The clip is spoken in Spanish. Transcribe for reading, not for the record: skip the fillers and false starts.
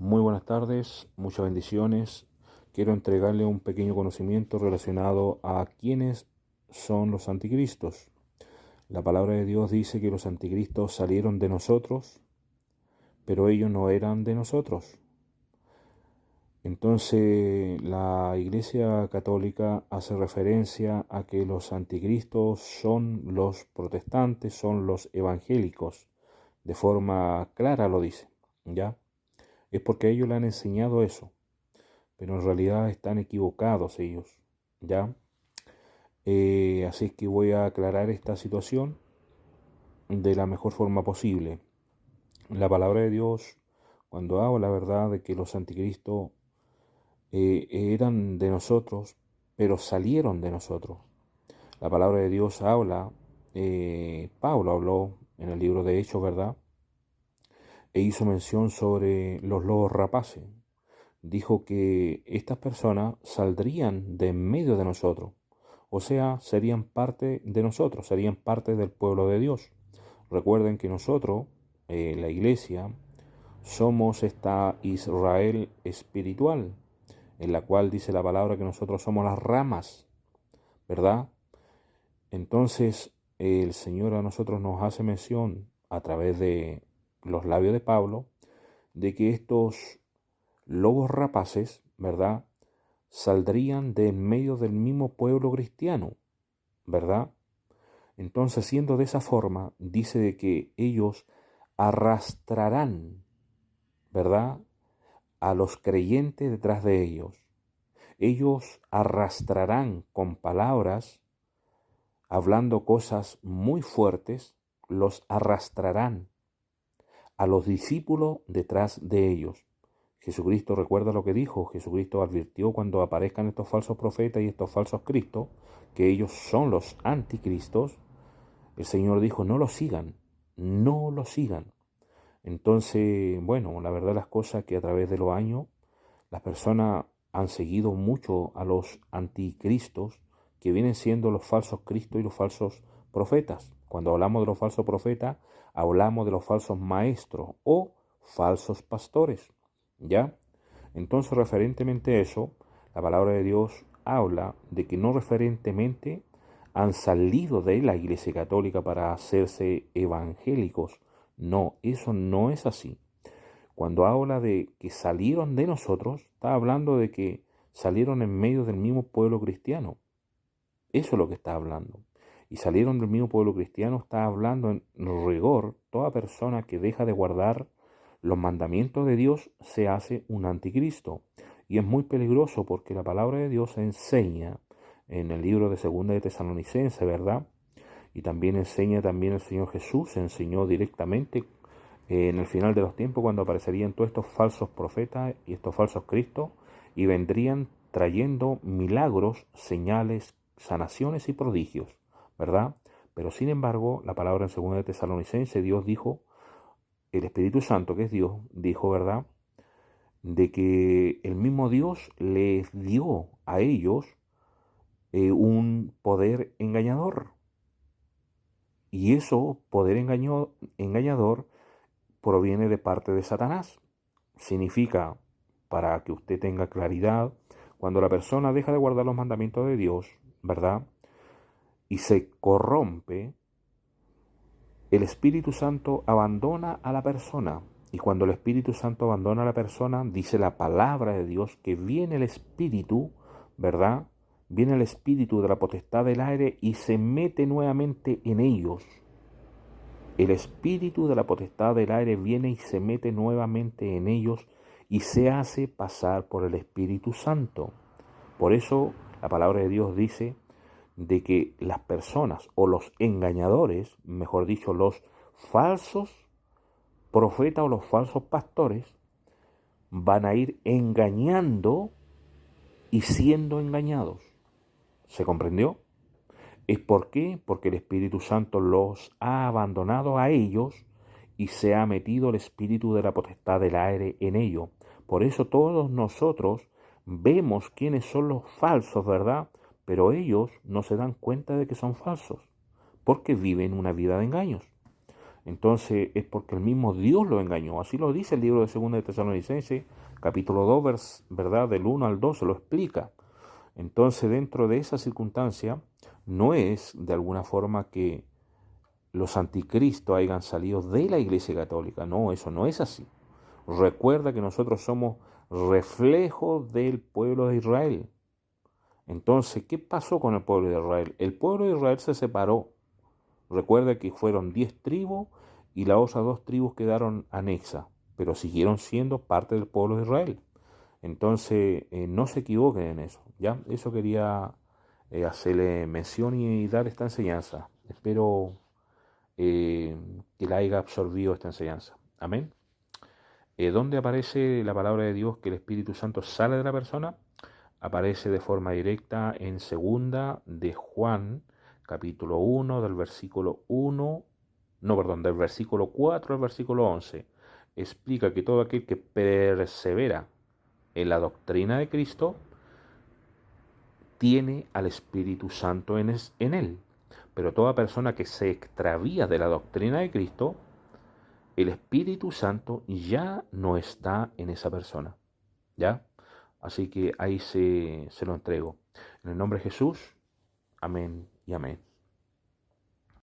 Muy buenas tardes, muchas bendiciones. Quiero entregarle un pequeño conocimiento relacionado a quiénes son los anticristos. La palabra de Dios dice que los anticristos salieron de nosotros, pero ellos no eran de nosotros. Entonces, la Iglesia Católica hace referencia a que los anticristos son los protestantes, son los evangélicos. De forma clara lo dice, ¿ya? Es porque ellos le han enseñado eso, pero en realidad están equivocados ellos, ¿ya? Así que voy a aclarar esta situación de la mejor forma posible. La palabra de Dios, cuando habla la verdad de que los anticristos eran de nosotros, pero salieron de nosotros. La palabra de Dios habla, Pablo habló en el libro de Hechos, ¿verdad? E hizo mención sobre los lobos rapaces. Dijo que estas personas saldrían de en medio de nosotros, o sea, serían parte de nosotros, serían parte del pueblo de Dios. Recuerden que nosotros, la iglesia, somos esta Israel espiritual, en la cual dice la palabra que nosotros somos las ramas, ¿verdad? Entonces, el Señor a nosotros nos hace mención a través de los labios de Pablo, de que estos lobos rapaces, ¿verdad?, saldrían de en medio del mismo pueblo cristiano, ¿verdad? Entonces, siendo de esa forma, dice de que ellos arrastrarán, ¿verdad?, a los creyentes detrás de ellos. Ellos arrastrarán con palabras, hablando cosas muy fuertes, los arrastrarán a los discípulos detrás de ellos. Jesucristo, recuerda lo que dijo. Jesucristo advirtió cuando aparezcan estos falsos profetas y estos falsos cristos, que ellos son los anticristos. El Señor dijo, no los sigan, no los sigan. Entonces, bueno, la verdad las cosas que a través de los años las personas han seguido mucho a los anticristos, que vienen siendo los falsos cristos y los falsos profetas. Cuando hablamos de los falsos profetas, hablamos de los falsos maestros o falsos pastores, ¿ya? Entonces, referentemente a eso, la palabra de Dios habla de que no referentemente han salido de la Iglesia Católica para hacerse evangélicos. No, eso no es así. Cuando habla de que salieron de nosotros, está hablando de que salieron en medio del mismo pueblo cristiano. Eso es lo que está hablando. Y salieron del mismo pueblo cristiano, está hablando en rigor, toda persona que deja de guardar los mandamientos de Dios se hace un anticristo. Y es muy peligroso porque la palabra de Dios enseña en el libro de Segunda de Tesalonicenses, ¿verdad? Y también enseña también el Señor Jesús, enseñó directamente en el final de los tiempos, cuando aparecerían todos estos falsos profetas y estos falsos cristos, y vendrían trayendo milagros, señales, sanaciones y prodigios, ¿verdad? Pero sin embargo, la palabra en 2 de Tesalonicenses, Dios dijo, el Espíritu Santo, que es Dios, dijo, ¿verdad?, de que el mismo Dios les dio a ellos un poder engañador. Y eso, poder engañador, proviene de parte de Satanás. Significa, para que usted tenga claridad, cuando la persona deja de guardar los mandamientos de Dios, ¿verdad?, y se corrompe, el Espíritu Santo abandona a la persona. Y cuando el Espíritu Santo abandona a la persona, dice la palabra de Dios que viene el Espíritu, ¿verdad? Viene el Espíritu de la potestad del aire y se mete nuevamente en ellos. El espíritu de la potestad del aire viene y se mete nuevamente en ellos y se hace pasar por el Espíritu Santo. Por eso la palabra de Dios dice de que las personas o los engañadores, mejor dicho, los falsos profetas o los falsos pastores, van a ir engañando y siendo engañados. ¿Se comprendió? ¿Es por qué? Porque el Espíritu Santo los ha abandonado a ellos y se ha metido el espíritu de la potestad del aire en ellos. Por eso todos nosotros vemos quiénes son los falsos, ¿verdad? Pero ellos no se dan cuenta de que son falsos, porque viven una vida de engaños. entonces es porque el mismo Dios lo engañó. Así lo dice el libro de 2 de Tesalonicenses, capítulo 2, ¿verdad? Del 1 al 2 se lo explica. Entonces, dentro de esa circunstancia, no es de alguna forma que los anticristos hayan salido de la Iglesia Católica. No, eso no es así. Recuerda que nosotros somos reflejos del pueblo de Israel. Entonces, ¿qué pasó con el pueblo de Israel? El pueblo de Israel se separó. Recuerda que fueron 10 tribus y las otras 2 tribus quedaron anexas, pero siguieron siendo parte del pueblo de Israel. Entonces, no se equivoquen en eso. ¿Ya? Eso quería hacerle mención y dar esta enseñanza. Espero que la haya absorbido esta enseñanza. Amén. ¿Dónde aparece la palabra de Dios que el Espíritu Santo sale de la persona? Aparece de forma directa en segunda de Juan, capítulo 1, del versículo 1, no, perdón, del versículo 4 al versículo 11. Explica que todo aquel que persevera en la doctrina de Cristo tiene al Espíritu Santo en él. Pero toda persona que se extravía de la doctrina de Cristo, el Espíritu Santo ya no está en esa persona. ¿Ya? Así que ahí se lo entrego. En el nombre de Jesús, amén y amén.